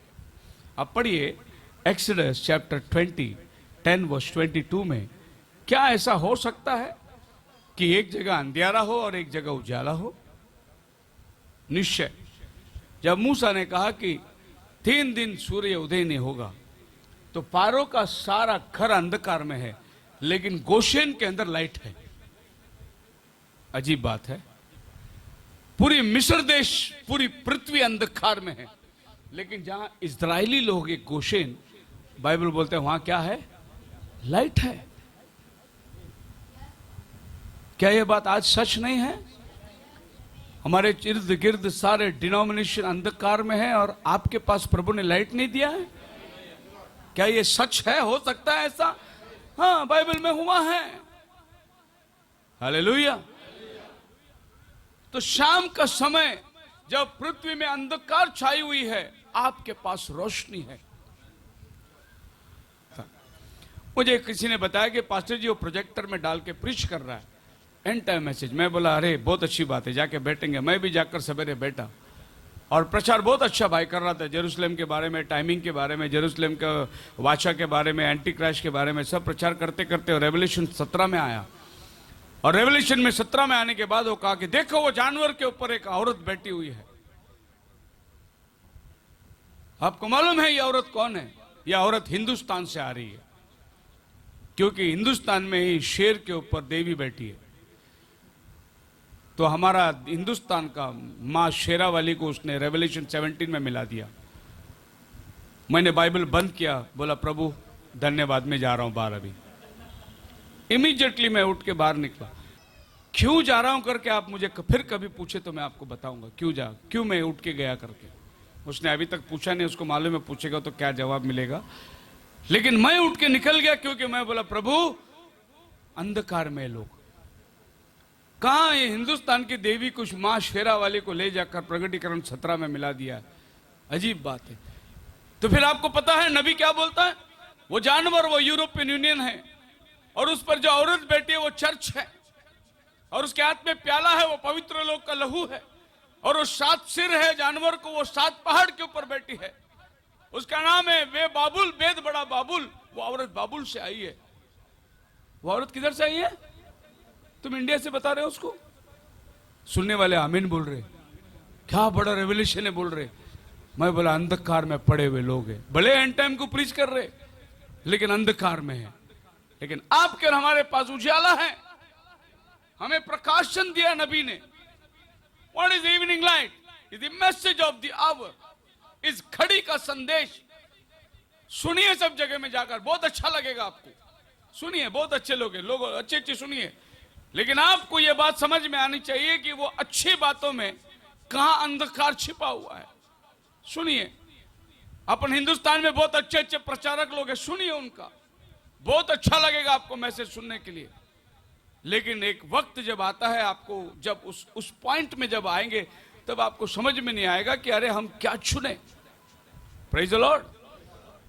अब पढ़िए एक्सोडस चैप्टर 10:22 में। क्या ऐसा हो सकता है कि एक जगह अंधियारा हो और एक जगह उजाला हो? निश्चय। जब मूसा ने कहा कि 3 दिन सूर्य उदय नहीं होगा, तो पारो का सारा घर अंधकार में है, लेकिन गोशेन के अंदर लाइट है। अजीब बात है। पूरी मिस्र देश, पूरी पृथ्वी अंधकार में है, लेकिन जहां इस्राएली लोग एक गोशेन, बाइबल बोलते हैं वहां क्या है? लाइट है। क्या यह बात आज सच नहीं है? हमारे इर्द गिर्द सारे डिनोमिनेशन अंधकार में है और आपके पास प्रभु ने लाइट नहीं दिया है। क्या यह सच है? हो सकता है ऐसा? हाँ, बाइबल में हुआ है। हालेलुया। तो शाम का समय जब पृथ्वी में अंधकार छाई हुई है, आपके पास रोशनी है। मुझे किसी ने बताया कि पास्टर जी वो प्रोजेक्टर में डाल के प्रीच कर रहा है एंड टाइम मैसेज। मैं बोला अरे बहुत अच्छी बात है, जाके बैठेंगे। मैं भी जाकर सवेरे बैठा और प्रचार बहुत अच्छा भाई कर रहा था। जेरूसलेम के बारे में, टाइमिंग के बारे में, जेरूसलेम का वाचा के बारे में, एंटी क्राइस्ट के बारे में सब प्रचार करते करते रेवलेशन 17 में आया। और रेवलेशन में 17 में आने के बाद वो कहा कि देखो वो जानवर के ऊपर एक औरत बैठी हुई है। आपको मालूम है ये औरत कौन है? यह औरत हिंदुस्तान से आ रही है, क्योंकि हिंदुस्तान में ही शेर के ऊपर देवी बैठी है। तो हमारा हिंदुस्तान का मां शेरावाली को उसने रेवलेशन 17 में मिला दिया। मैंने बाइबल बंद किया, बोला प्रभु धन्यवाद, मैं जा रहा हूं बाहर। अभी इमीडिएटली मैं उठ के बाहर निकला। क्यों जा रहा हूं करके आप मुझे फिर कभी पूछे तो मैं आपको बताऊंगा क्यों मैं उठ के गया करके। उसने अभी तक पूछा नहीं, उसको मालूम है पूछेगा तो क्या जवाब मिलेगा। लेकिन मैं उठ के निकल गया क्योंकि मैं बोला प्रभु अंधकार में लोग कहां, ये हिंदुस्तान की देवी कुछ मां शेरा वाले को ले जाकर प्रगटीकरण 17 में मिला दिया। अजीब बात है। तो फिर आपको पता है नबी क्या बोलता है? वो जानवर वो यूरोपियन यूनियन है और उस पर जो औरत बैठी है वो चर्च है और उसके हाथ में प्याला है, वो पवित्र लोग का लहू है। और वो 7 सिर है जानवर को, वो 7 पहाड़ के ऊपर बैठी है। उसका नाम है वे बाबुल, बेद बड़ा बाबुल। वो औरत बाबुल से आई है। वो औरत किधर से आई है? तुम इंडिया से बता रहे हो उसको? सुनने वाले आमीन बोल रहे। क्या बड़ा रेवलेशन है बोल रहे। मैं बोला अंधकार में पड़े हुए लोग हैं, भले एंड टाइम को प्रीच कर रहे लेकिन अंधकार में है। लेकिन आपके और हमारे पास उजाला है। हमें प्रकाशन दिया नबी ने। What is evening light? Is the message of the hour. इस घड़ी का संदेश सुनिए सब जगह में जाकर, बहुत अच्छा लगेगा आपको। सुनिए, बहुत अच्छे लोग हैं, लोग अच्छे अच्छे सुनिए। लेकिन आपको यह बात समझ में आनी चाहिए कि वो अच्छी बातों में कहां अंधकार छिपा हुआ है। सुनिए, अपन हिंदुस्तान में बहुत अच्छे अच्छे प्रचारक लोग हैं, सुनिए उनका, बहुत अच्छा लगेगा आपको मैसेज सुनने के लिए। लेकिन एक वक्त जब आता है, आपको जब उस पॉइंट में जब आएंगे तब आपको समझ में नहीं आएगा कि अरे हम क्या चुने। Praise the Lord.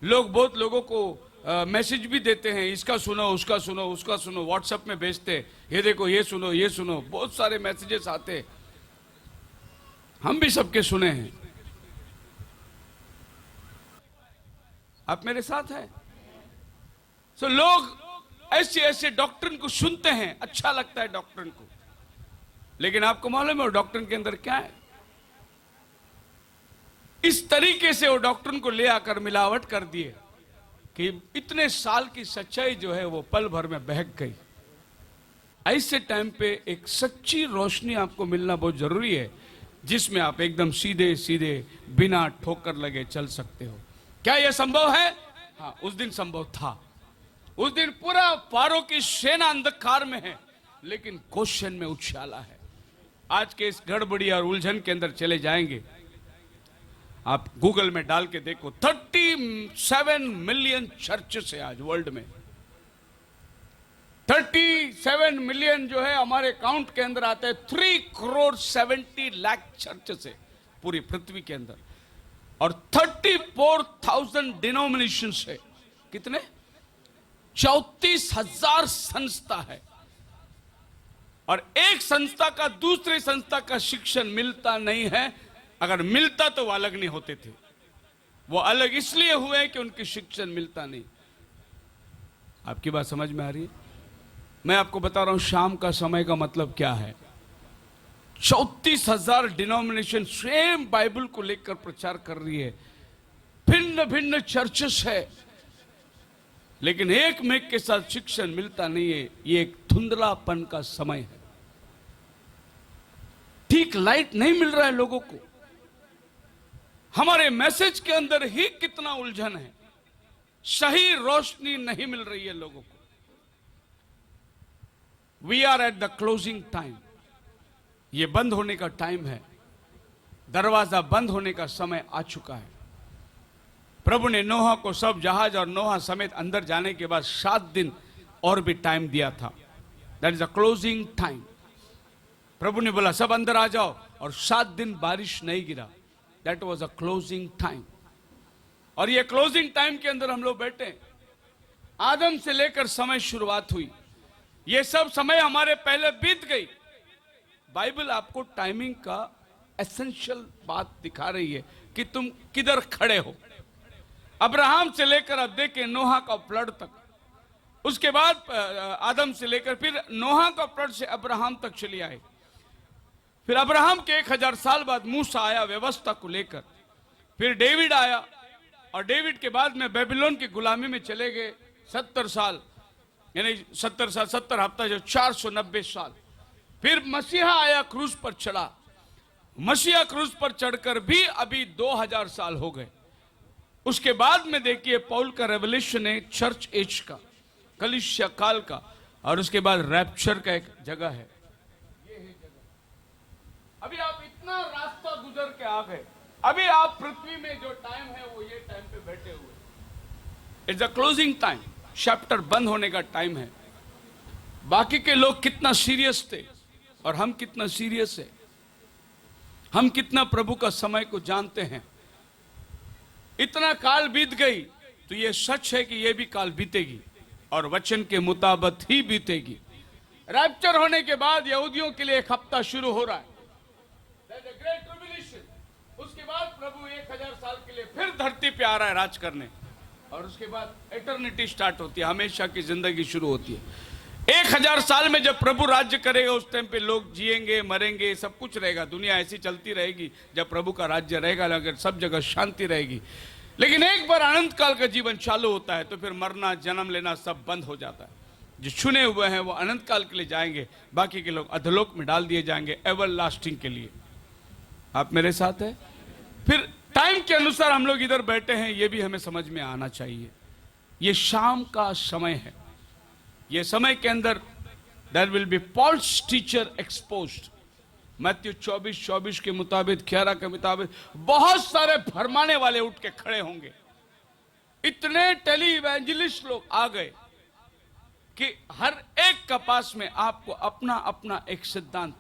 लोग बहुत लोगों को मैसेज भी देते हैं, इसका सुनो, उसका सुनो, उसका सुनो, व्हाट्सएप में भेजते, ये देखो, ये सुनो, ये सुनो, बहुत सारे मैसेजेस आते। हम भी सबके सुने हैं। आप मेरे साथ हैं? सो लोग ऐसे ऐसे डॉक्ट्रिन को सुनते हैं, अच्छा लगता है डॉक्ट्रिन को, लेकिन आपको मालूम है वो डॉक्ट्रिन के अंदर क्या है? इस तरीके से वो डॉक्ट्रिन को ले आकर मिलावट कर दिए कि इतने साल की सच्चाई जो है वो पल भर में बहक गई। ऐसे टाइम पे एक सच्ची रोशनी आपको मिलना बहुत जरूरी है, जिसमें आप एकदम सीधे सीधे बिना ठोकर लगे चल सकते हो। क्या यह संभव है? हाँ, उस दिन संभव था। उस दिन पूरा फारो की सेना अंधकार में है, लेकिन गोशेन में उछाला है। आज के इस गड़बड़ी और उलझन के अंदर चले जाएंगे। आप गूगल में डाल के देखो, 37 मिलियन चर्चेस है आज वर्ल्ड में। 37 मिलियन जो है हमारे काउंट के अंदर आते हैं। 3,70,00,000 चर्चेस है पूरी पृथ्वी के अंदर, और 34,000 डिनोमिनेशंस है। कितने? 34,000 संस्था है। और एक संस्था का दूसरी संस्था का शिक्षण मिलता नहीं है। अगर मिलता तो वो अलग नहीं होते थे। वो अलग इसलिए हुए कि उनकी शिक्षण मिलता नहीं। आपकी बात समझ में आ रही है? मैं आपको बता रहा हूं शाम का समय का मतलब क्या है। 34,000 डिनोमिनेशन सेम बाइबल को लेकर प्रचार कर रही है। भिन्न भिन्न चर्चेस है, लेकिन एक में के साथ शिक्षण मिलता नहीं है। ये एक धुंधलापन का समय है। ठीक लाइट नहीं मिल रहा है लोगों को। हमारे मैसेज के अंदर ही कितना उलझन है। सही रोशनी नहीं मिल रही है लोगों को। We are at the closing time. ये बंद होने का टाइम है। दरवाजा बंद होने का समय आ चुका है। प्रभु ने नोहा को सब जहाज और नोहा समेत अंदर जाने के बाद 7 दिन और भी टाइम दिया था। That is a closing time. प्रभु ने बोला सब अंदर आ जाओ, और 7 दिन बारिश नहीं गिरा। That was a closing time. और ये क्लोजिंग टाइम के अंदर हम लोग बैठे। आदम से लेकर समय शुरुआत हुई, ये सब समय हमारे पहले बीत गई। बाइबल आपको टाइमिंग का एसेंशियल बात दिखा रही है कि तुम किधर खड़े हो। अब्राहम से लेकर अब देखें नोहा का फ्लड तक, उसके बाद आदम से लेकर फिर नोहा का फ्लड से अब्राहम तक चली आए। फिर अब्राहम के 1000 साल बाद मूसा आया व्यवस्था को लेकर। फिर डेविड आया, और डेविड के बाद में बेबीलोन की गुलामी में चले गए 70 साल, यानी 70 साल 70 हफ्ता जो 490 साल। फिर मसीहा आया, क्रूज पर चढ़ा। मसीहा क्रूज पर चढ़कर भी अभी 2000 साल हो गए। उसके बाद में देखिए पौल का रेवलेशन है चर्च एज का, कलीसिया काल का, और उसके बाद रैप्चर का एक जगह है। ये है जगह। अभी आप इतना रास्ता गुजर के आ गए। अभी आप पृथ्वी में जो टाइम है वो ये टाइम पे बैठे हुए। It's a closing time. Chapter बंद होने का टाइम है। बाकी के लोग कितना सीरियस थे और हम कितना सीरियस है। हम कितना प्रभु का समय को जानते हैं। इतना काल बीत गई तो ये सच है कि ये भी काल बीतेगी, और वचन के मुताबिक ही बीतेगी। रैप्चर होने के बाद यहूदियों के लिए एक हफ्ता शुरू हो रहा है, ग्रेट ट्रिब्यूलेशन। उसके बाद प्रभु 1000 साल के लिए फिर धरती पे आ रहा है राज करने, और उसके बाद एटर्निटी स्टार्ट होती है, हमेशा की जिंदगी शुरू होती है। 1000 साल में जब प्रभु राज्य करेगा उस टाइम पे लोग जिएंगे, मरेंगे, सब कुछ रहेगा। दुनिया ऐसी चलती रहेगी जब प्रभु का राज्य रहेगा, अगर सब जगह शांति रहेगी। लेकिन एक बार अनंत काल का जीवन चालू होता है तो फिर मरना, जन्म लेना सब बंद हो जाता है। जो चुने हुए हैं वो अनंत काल के लिए जाएंगे, बाकी के लोग अधोलोक में डाल दिए जाएंगे एवर लास्टिंग के लिए। आप मेरे साथ है? फिर टाइम के अनुसार हम लोग इधर बैठे हैं, ये भी हमें समझ में आना चाहिए। ये शाम का समय है। ये समय के अंदर there will be false teacher exposed. मत्ती 24:24 के मुताबिक, 11 के मुताबिक बहुत सारे भरमाने वाले उठ के खड़े होंगे। इतने टेली इवेंजलिस्ट लोग आ गए कि हर एक के पास में आपको अपना अपना एक सिद्धांत।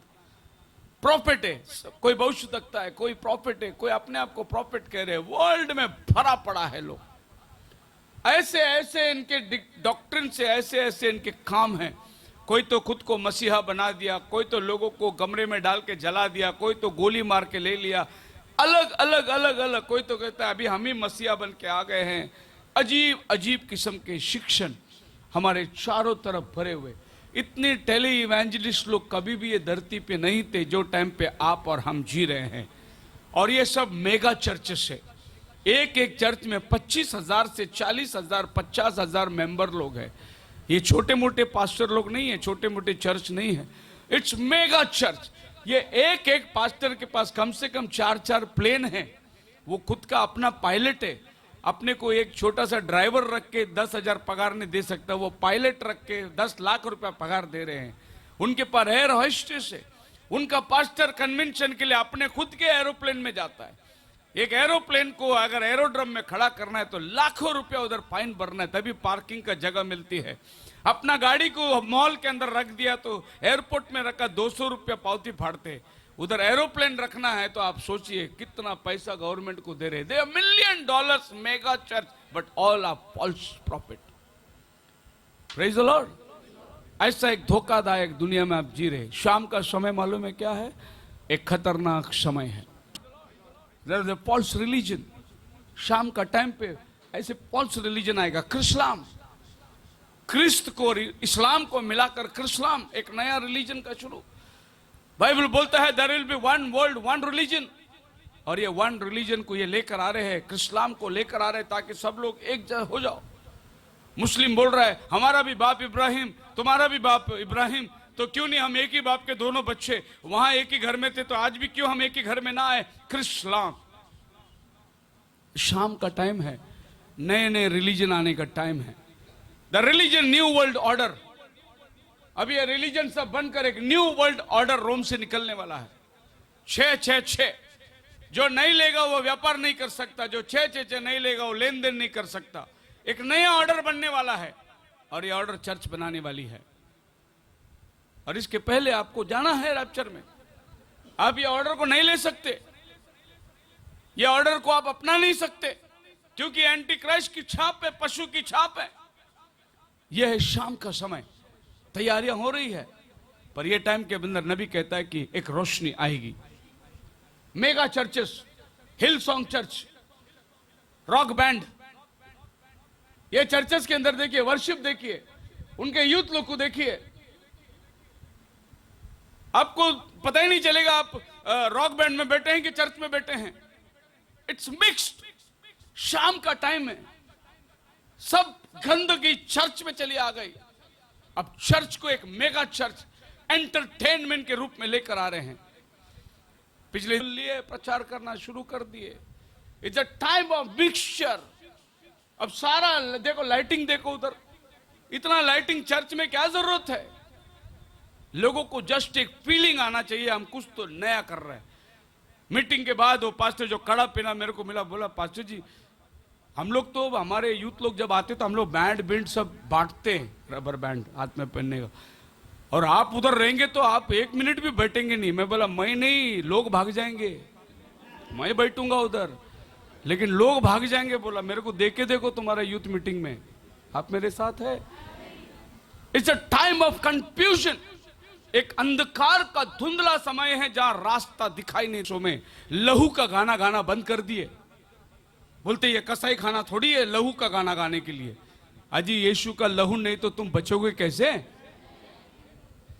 प्रॉफिट है, कोई भविष्यवक्ता है, कोई प्रॉफिट है, कोई अपने आप को प्रॉफिट कह रहे हैं। वर्ल्ड में भरा पड़ा है लोग। ऐसे ऐसे इनके डॉक्ट्रिन से ऐसे ऐसे इनके काम हैं। कोई तो खुद को मसीहा बना दिया, कोई तो लोगों को कमरे में डाल के जला दिया, कोई तो गोली मार के ले लिया। अलग अलग अलग अलग। कोई तो कहता है अभी हम ही मसीहा बन के आ गए हैं। अजीब अजीब किस्म के शिक्षण हमारे चारों तरफ भरे हुए। इतने टेली इवेंजलिस्ट लोग कभी भी ये धरती पे नहीं थे जो टाइम पे आप और हम जी रहे हैं। और ये सब मेगा चर्चेस है। एक एक चर्च में 25,000 से 40,000 50,000 मेंबर लोग हैं। ये छोटे मोटे पास्टर लोग नहीं है, छोटे मोटे चर्च नहीं है। It's mega church. ये एक एक पास्टर के पास कम से कम 4-4 प्लेन है। वो खुद का अपना पायलट है। अपने को एक छोटा सा ड्राइवर रख के 10,000 पगार नहीं दे सकता, वो पायलट रख के 10 लाख रुपया पगार दे रहे हैं। उनके पास एयर होस्टेस है। उनका पास्टर कन्वेंशन के लिए अपने खुद के एरोप्लेन में जाता है। एक एरोप्लेन को अगर एरोड्रम में खड़ा करना है तो लाखों रुपया उधर फाइन भरना है, तभी पार्किंग का जगह मिलती है। अपना गाड़ी को मॉल के अंदर रख दिया तो एयरपोर्ट में रखा 200 रुपया पावती फाड़ते। उधर एरोप्लेन रखना है तो आप सोचिए कितना पैसा गवर्नमेंट को दे रहे। They $1 million mega church, but all are false prophet. Praise the Lord. ऐसा एक धोखादायक दुनिया में आप जी रहे। शाम का समय मालूम है क्या है? एक खतरनाक समय है। There is a false religion। शाम का टाइम पे ऐसे false religion आएगा। क्रिस्त को और इस्लाम को मिलाकर क्रिस्लाम, एक नया रिलीजन का शुरू। बाइबल बोलता है there will be one world, one religion। और ये वन रिलीजन को ये लेकर आ रहे हैं, क्रिस्लाम को लेकर आ रहे हैं ताकि सब लोग एक जैसे हो जाओ। मुस्लिम बोल रहा है हमारा भी बाप इब्राहिम, तुम्हारा भी बाप इब्राहिम, तो क्यों नहीं हम एक ही बाप के दोनों बच्चे, वहां एक ही घर में थे तो आज भी क्यों हम एक ही घर में ना आए? क्रिस्लाम। शाम का टाइम है, नए नए रिलीजन आने का टाइम है। The religion new world order. अभी ये रिलीजन सब बनकर एक न्यू वर्ल्ड ऑर्डर रोम से निकलने वाला है। 666। जो नहीं लेगा वो व्यापार नहीं कर सकता, जो 666 नहीं लेगा वो लेन देन नहीं कर सकता। एक नया ऑर्डर बनने वाला है और ये ऑर्डर चर्च बनाने वाली है। और इसके पहले आपको जाना है रैप्चर में। आप ये ऑर्डर को नहीं ले सकते, ये ऑर्डर को आप अपना नहीं सकते, क्योंकि एंटी क्राइस्ट की छाप है, पशु की छाप है। यह है शाम का समय, तैयारियां हो रही है। पर यह टाइम के अंदर नबी कहता है कि एक रोशनी आएगी। मेगा चर्चेस, हिल सॉन्ग चर्च, रॉक बैंड, ये चर्चेस के अंदर देखिए, वर्शिप देखिए, उनके यूथ लोग को देखिए, आपको पता ही नहीं चलेगा आप रॉक बैंड में बैठे हैं कि चर्च में बैठे हैं। It's mixed. शाम का टाइम है, सब गंदगी चर्च में चली आ गई। अब चर्च को एक मेगा चर्च एंटरटेनमेंट के रूप में लेकर आ रहे हैं। पिछले लिए प्रचार करना शुरू कर दिए। It's a time of mixture. अब सारा देखो, लाइटिंग देखो उधर, इतना लाइटिंग चर्च में क्या जरूरत है? लोगों को जस्ट एक फीलिंग आना चाहिए हम कुछ तो नया कर रहे हैं। मीटिंग के बाद वो पास्टर जो कड़ा पहना मेरे को मिला, बोला पास्टर जी हम लोग तो, हमारे यूथ लोग जब आते तो हम लोग बैंड बिंड सब बांटते हैं, रबर बैंड हाथ में पहनने का, और आप उधर रहेंगे तो आप 1 मिनट भी बैठेंगे नहीं। मैं बोला मैं नहीं, लोग भाग जाएंगे, मैं बैठूंगा उधर, लेकिन लोग भाग जाएंगे। बोला मेरे को देखे देखो तुम्हारा यूथ मीटिंग में, आप मेरे साथ है। It's a time of confusion. एक अंधकार का धुंधला समय है जहां रास्ता दिखाई नहीं। शो में लहू का गाना गाना बंद कर दिए। बोलते ये कसाई खाना थोड़ी है लहू का गाना गाने के लिए। अजी यीशु का लहू नहीं तो तुम बचोगे कैसे?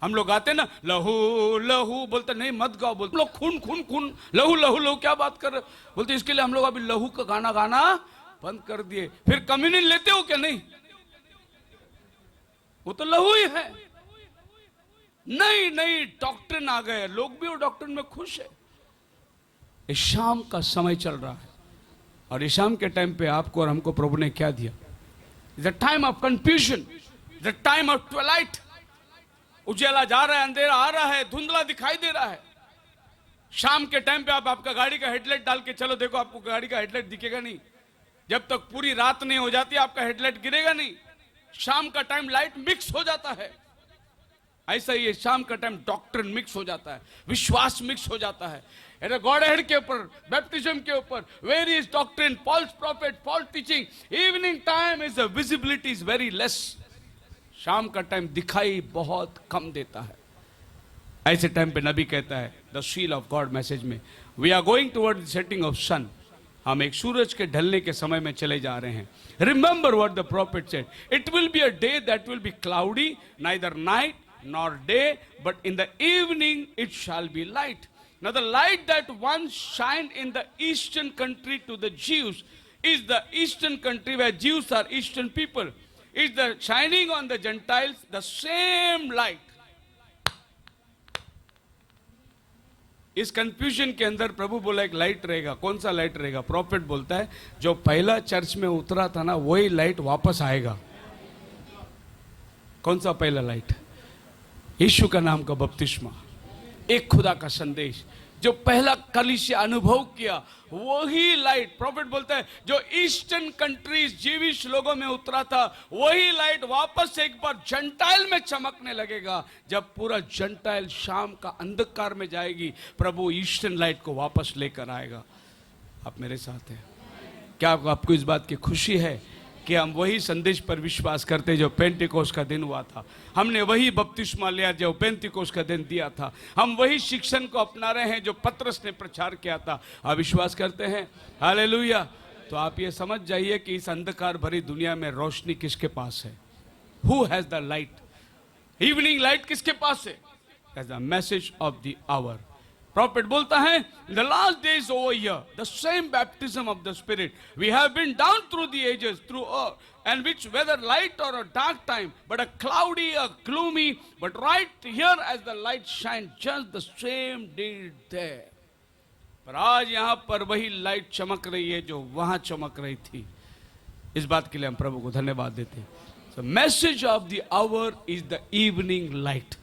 हम लोग गाते ना लहू लहू, बोलते नहीं मत गाओ, बोलते लोग खून खून खून, लहू लहू लहू क्या बात कर रहे हो? बोलते इसके लिए हम लोग अभी लहू का गाना गाना बंद कर दिए। फिर कम्युनियन लेते हो क्या? नहीं, वो तो लहू ही है। नहीं नहीं, डॉक्ट्रिन आ गए, लोग भी वो डॉक्ट्रिन में खुश है। इस शाम का समय चल रहा है और इस शाम के टाइम पे आपको और हमको प्रभु ने क्या दिया? The time of confusion, the time of twilight. उजाला जा रहा है, अंधेरा आ रहा है, धुंधला दिखाई दे रहा है। शाम के टाइम पे आप आपका गाड़ी का हेडलाइट डाल के चलो, देखो आपको गाड़ी का हेडलाइट दिखेगा नहीं। जब तक पूरी रात नहीं हो जाती आपका हेडलाइट गिरेगा नहीं। शाम का टाइम लाइट मिक्स हो जाता है। ऐसा ही शाम का टाइम डॉक्ट्रिन मिक्स हो जाता है, विश्वास मिक्स हो जाता है। गॉडहेड के ऊपर, बैप्टिज्म के ऊपर, various doctrine, false prophet, false teaching. Evening time is the visibility is very less. शाम का टाइम दिखाई बहुत कम देता है। ऐसे टाइम पे नबी कहता है the seal of God message में, we are going toward the setting of sun. हम एक सूरज के ढलने के समय में चले जा रहे हैं। Remember what the profit said, it will be a day that will be cloudy, neither night nor day, but in the evening it shall be light. Now the light that once shined in the eastern country to the Jews is the eastern country where Jews are eastern people. Is the shining on the Gentiles the same light? इस confusion के अंदर प्रभु बोला एक light रहेगा। कौन सा light रहेगा? Profit बोलता है जो पहला चर्च में उतरा था ना वही लाइट वापस आएगा। कौन सा पहला लाइट? यीशु का नाम का बपतिस्मा, एक खुदा का संदेश। जो पहला कलीसिया अनुभव किया वही लाइट, प्रॉफिट बोलता है, जो ईस्टर्न कंट्रीज जीविश लोगों में उतरा था, वही लाइट वापस एक बार जंटाइल में चमकने लगेगा। जब पूरा जंटाइल शाम का अंधकार में जाएगी, प्रभु ईस्टर्न लाइट को वापस लेकर आएगा। आप मेरे साथ हैं? क्या आपको इस बात की खुशी है कि हम वही संदेश पर विश्वास करते जो पेंटिकोस्ट का दिन हुआ था? हमने वही बपतिस्मा लिया जो पेंटिकोस्ट का दिन दिया था। हम वही शिक्षण को अपना रहे हैं जो पतरस ने प्रचार किया था। आप विश्वास करते हैं? हालेलुया। तो आप ये समझ जाइए कि इस अंधकार भरी दुनिया में रोशनी किसके पास है? Who has the light? Evening light किसके पास है? As the message of the hour. Prophet बोलता है, the last days over here, the same baptism of the Spirit, we have been down through the ages, through and which whether light or a dark time, but a cloudy, a gloomy, but right here as the light shines, just the same did there. पर आज यहाँ पर वही light चमक रही है जो वहां चमक रही थी। इस बात के लिए हम प्रभु को धन्यवाद देते हैं। So message of the hour is the evening light.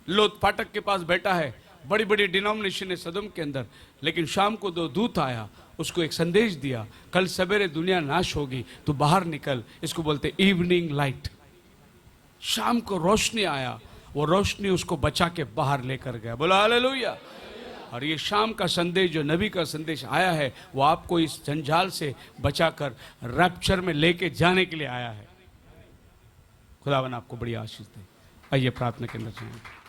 लोथ फाटक के पास बैठा है, बड़ी बड़ी डिनोमिनेशन है सदम के अंदर, लेकिन शाम को दो दूत आया, उसको एक संदेश दिया, कल सवेरे दुनिया नाश होगी, तो बाहर निकल। इसको बोलते इवनिंग लाइट। शाम को रोशनी आया, वो रोशनी उसको बचा के बाहर लेकर गया। बोला हालेलुया। और ये शाम का संदेश जो नबी का संदेश आया है, वो आपको इस जंजाल से बचाकर रैप्चर में लेके जाने के लिए आया है। खुदावन आपको बड़ी आशीष दे। आइए प्रार्थना के अंदर जाएं।